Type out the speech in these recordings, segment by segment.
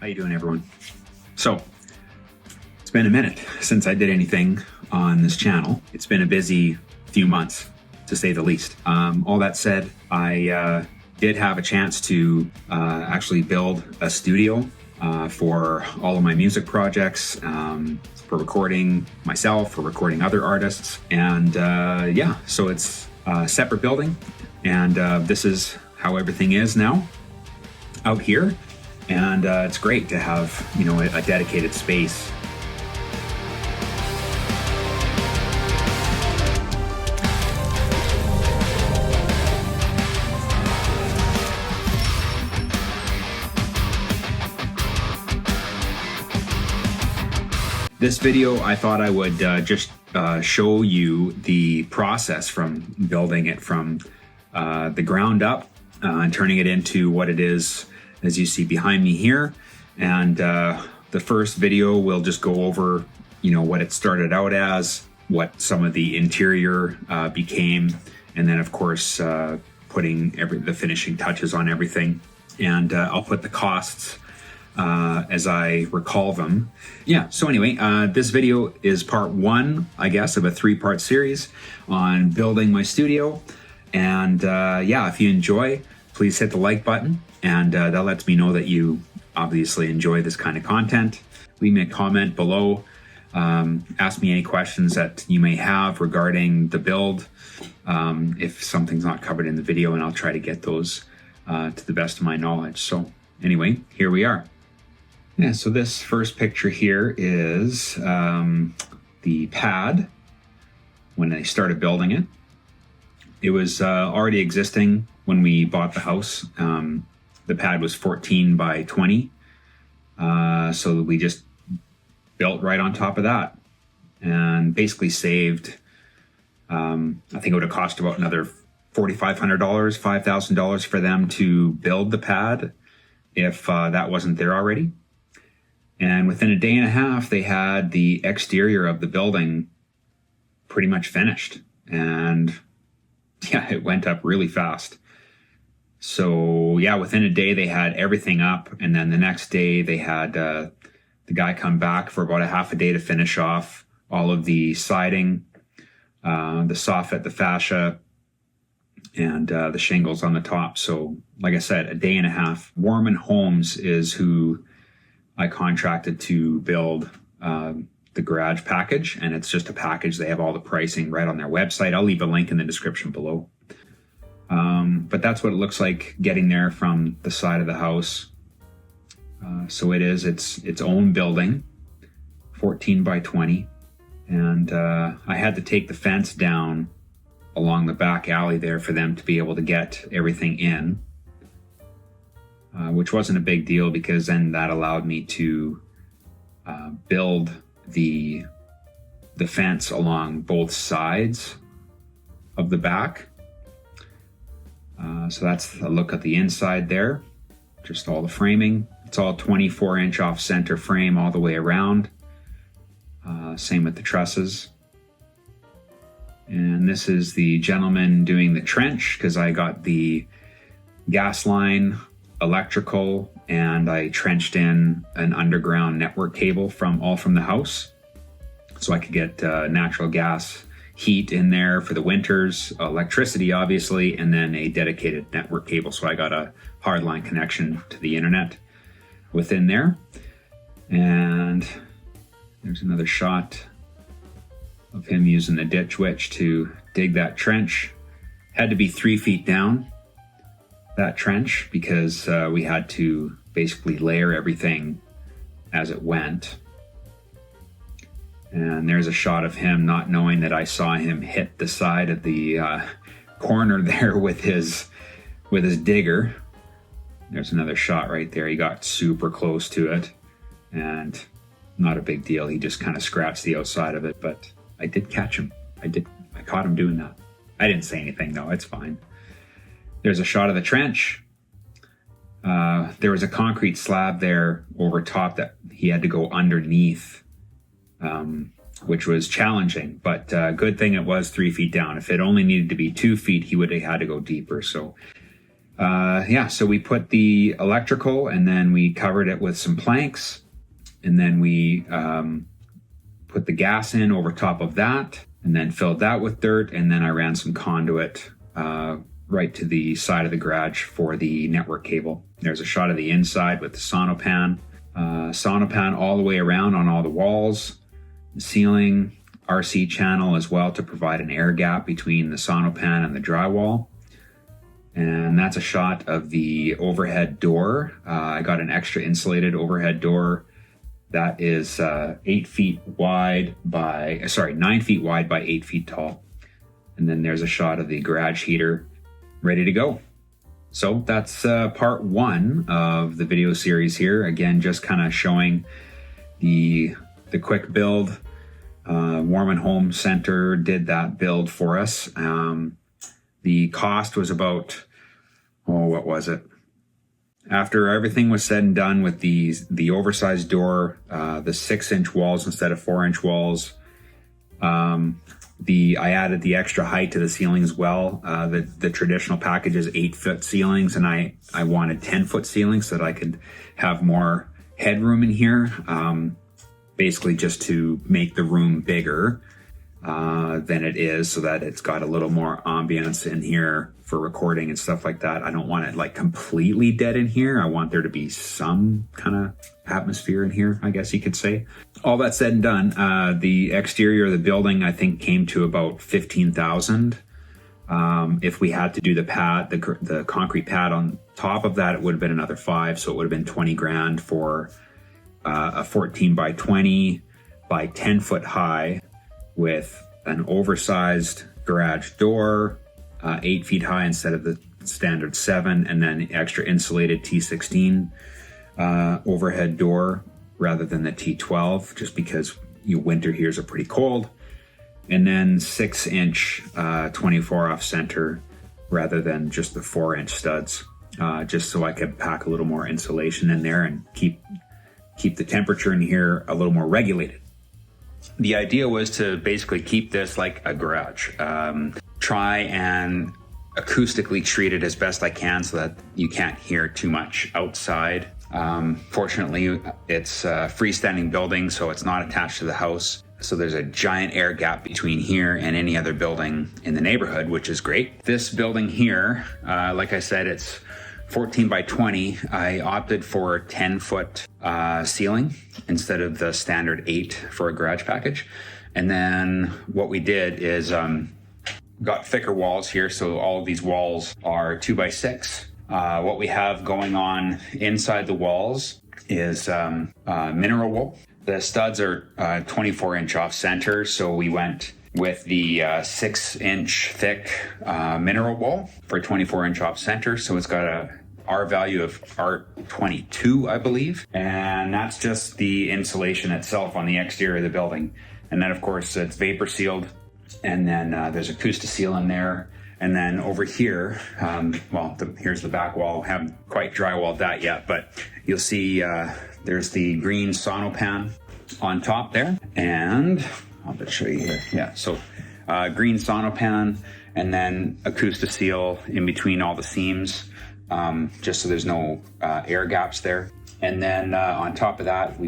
How you doing, everyone? So, it's been a minute since I did anything on this channel. It's been a busy few months, to say the least. All that said, I did have a chance to actually build a studio for all of my music projects, for recording myself, for recording other artists. And yeah, so it's a separate building. And this is how everything is now out here. And it's great to have, you know, a dedicated space. This video, I thought I would just show you the process from building it from the ground up and turning it into what it is, as you see behind me here. And the first video will just go over, you know, what it started out as, what some of the interior became, and then of course putting the finishing touches on everything. And I'll put the costs as I recall them. Yeah, so anyway, this video is part one, I guess, of a three-part series on building my studio. And yeah, if you enjoy, please hit the like button, and that lets me know that you obviously enjoy this kind of content. Leave me a comment below. Ask me any questions that you may have regarding the build, if something's not covered in the video, and I'll try to get those to the best of my knowledge. So anyway, here we are. Yeah, so this first picture here is the pad when I started building it. It was already existing when we bought the house. The pad was 14 by 20. So we just built right on top of that and basically saved, I think it would have cost about another $4,500, $5,000 for them to build the pad if that wasn't there already. And within a day and a half, they had the exterior of the building pretty much finished. And yeah, it went up really fast. So yeah, within a day they had everything up, and then the next day they had the guy come back for about a half a day to finish off all of the siding, the soffit, the fascia, and the shingles on the top. So like I said, a day and a half. Warman Homes is who I contracted to build the garage package, and it's just a package. They have all the pricing right on their website. I'll leave a link in the description below. But that's what it looks like getting there from the side of the house. So it is its own building, 14 by 20. And I had to take the fence down along the back alley there for them to be able to get everything in, which wasn't a big deal because then that allowed me to build the fence along both sides of the back. So that's a look at the inside there, just all the framing. It's all 24-inch off-center frame all the way around. Same with the trusses. And this is the gentleman doing the trench, because I got the gas line, electrical, and I trenched in an underground network cable from the house, so I could get natural gas heat in there for the winters, electricity obviously, and then a dedicated network cable. So I got a hardline connection to the internet within there. And there's another shot of him using the ditch witch to dig that trench. Had to be 3 feet down, that trench, because we had to basically layer everything as it went. And there's a shot of him not knowing that I saw him hit the side of the corner there with his digger. There's another shot right there. He got super close to it, and not a big deal. He just kind of scratched the outside of it, but I did catch him. I caught him doing that. I didn't say anything though, it's fine. There's a shot of the trench. There was a concrete slab there over top that he had to go underneath, which was challenging, but good thing it was 3 feet down. If it only needed to be 2 feet, he would have had to go deeper. So yeah, so we put the electrical and then we covered it with some planks, and then we put the gas in over top of that and then filled that with dirt, and then I ran some conduit right to the side of the garage for the network cable. There's a shot of the inside with the sonopan. Sonopan all the way around on all the walls, the ceiling, RC channel as well to provide an air gap between the sonopan and the drywall. And that's a shot of the overhead door. I got an extra insulated overhead door that is 9 feet wide by 8 feet tall. And then there's a shot of the garage heater ready to go. So that's part one of the video series here. Again, just kind of showing the quick build. Warman Home Center did that build for us. The cost was about, what was it? After everything was said and done with the oversized door, the 6-inch walls instead of 4-inch walls, I added the extra height to the ceiling as well. The traditional package is 8-foot ceilings, and I wanted 10-foot ceilings so that I could have more headroom in here, basically just to make the room bigger than it is, so that it's got a little more ambience in here for recording and stuff like that. I don't want it like completely dead in here. I want there to be some kind of atmosphere in here, I guess you could say. All that said and done, the exterior of the building I think came to about $15,000. If we had to do the pad, the concrete pad on top of that, it would have been another $5,000, so it would have been 20 grand for a 14 by 20 by 10 foot high with an oversized garage door, 8 feet high instead of the standard 7, and then extra insulated T16 overhead door rather than the T12, just because winter here is pretty cold. And then 6-inch 24 off center rather than just the 4-inch studs, just so I could pack a little more insulation in there and keep the temperature in here a little more regulated. The idea was to basically keep this like a garage. Try and acoustically treat it as best I can so that you can't hear too much outside. Fortunately, it's a freestanding building, so it's not attached to the house. So there's a giant air gap between here and any other building in the neighborhood, which is great. This building here, like I said, it's 14 by 20. I opted for a 10-foot ceiling instead of the standard 8 for a garage package. And then what we did is got thicker walls here. So all of these walls are 2 by 6. What we have going on inside the walls is mineral wool. The studs are 24-inch off center. So we went with the 6-inch thick mineral wool for 24-inch off center. So it's got a R value of R22, I believe. And that's just the insulation itself on the exterior of the building. And then, of course, it's vapor sealed. And then there's Acousti-Seal in there. And then over here, here's the back wall. I haven't quite drywalled that yet, but you'll see there's the green sonopan on top there. And I'll just show you here. Yeah, so green sonopan and then Acousti-Seal in between all the seams, just so there's no air gaps there. And then on top of that,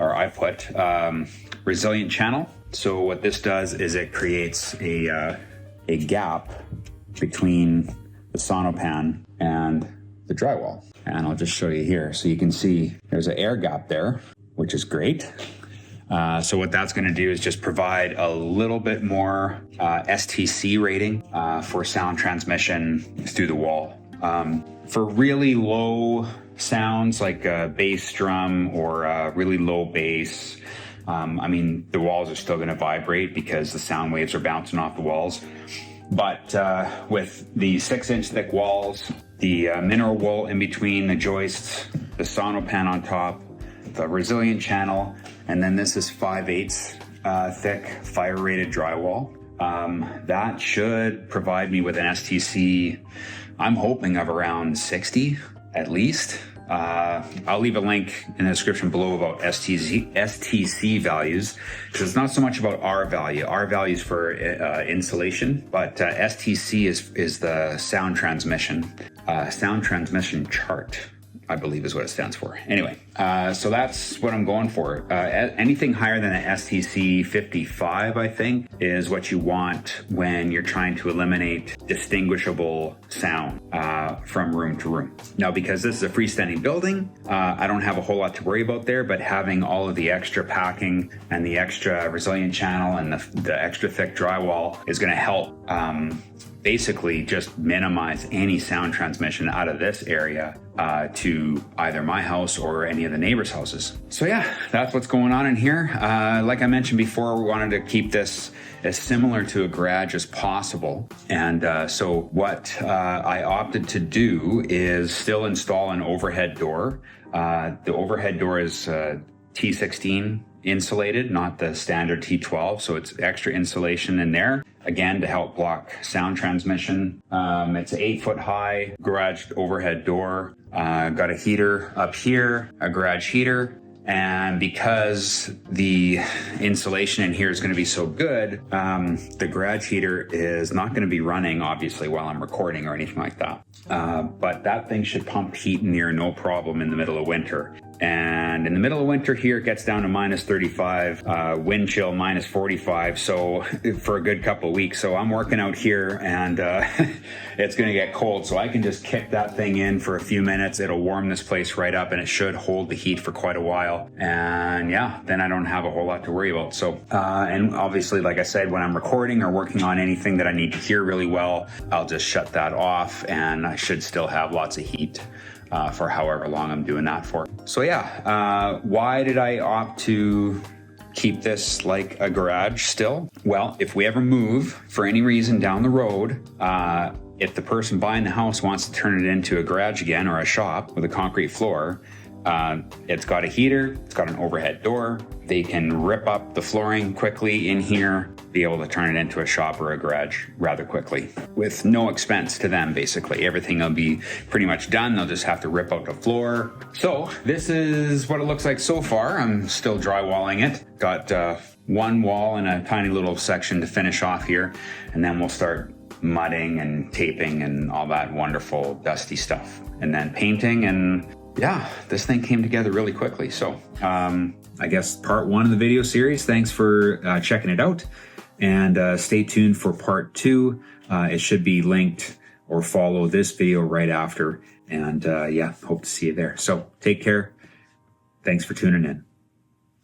I put resilient channel. So what this does is it creates a gap between the sonopan and the drywall. And I'll just show you here. So you can see there's an air gap there, which is great. So what that's going to do is just provide a little bit more STC rating for sound transmission through the wall. For really low sounds like a bass drum or really low bass, the walls are still going to vibrate because the sound waves are bouncing off the walls. But with the 6-inch thick walls, the mineral wool in between the joists, the sonopan on top, the resilient channel, and then this is 5/8 thick fire rated drywall. That should provide me with an STC, I'm hoping, of around 60 at least. I'll leave a link in the description below about STC values, because it's not so much about R value. R value is for insulation, but STC is the sound transmission. sound transmission chart, I believe is what it stands for. Anyway, so that's what I'm going for. Anything higher than an STC 55, I think, is what you want when you're trying to eliminate distinguishable sound from room to room. Now, because this is a freestanding building, I don't have a whole lot to worry about there, but having all of the extra packing and the extra resilient channel and the extra thick drywall is going to help basically just minimize any sound transmission out of this area to either my house or any of the neighbors' houses. So yeah, that's what's going on in here. Like I mentioned before, we wanted to keep this as similar to a garage as possible. And so what I opted to do is still install an overhead door. The overhead door is T16 insulated, not the standard T12, so it's extra insulation in there, again, to help block sound transmission. It's an 8-foot high garage overhead door. Got a heater up here, a garage heater, and because the insulation in here is going to be so good, the garage heater is not going to be running, obviously, while I'm recording or anything like that. But that thing should pump heat in here no problem in the middle of winter. And in the middle of winter here, it gets down to minus 35, wind chill minus 45. So for a good couple of weeks. So I'm working out here and it's going to get cold. So I can just kick that thing in for a few minutes. It'll warm this place right up and it should hold the heat for quite a while. And yeah, then I don't have a whole lot to worry about. So, and obviously, like I said, when I'm recording or working on anything that I need to hear really well, I'll just shut that off and I should still have lots of heat for however long I'm doing that for. So yeah, why did I opt to keep this like a garage still? Well, if we ever move for any reason down the road, if the person buying the house wants to turn it into a garage again or a shop with a concrete floor, it's got a heater, it's got an overhead door. They can rip up the flooring quickly in here, be able to turn it into a shop or a garage rather quickly with no expense to them, basically. Everything will be pretty much done. They'll just have to rip out the floor. So this is what it looks like so far. I'm still drywalling it. Got one wall and a tiny little section to finish off here, and then we'll start mudding and taping and all that wonderful dusty stuff. And then painting, and yeah, this thing came together really quickly. So I guess part 1 of the video series. Thanks for checking it out, and stay tuned for part 2. It should be linked or follow this video right after. And yeah, hope to see you there. So take care. Thanks for tuning in.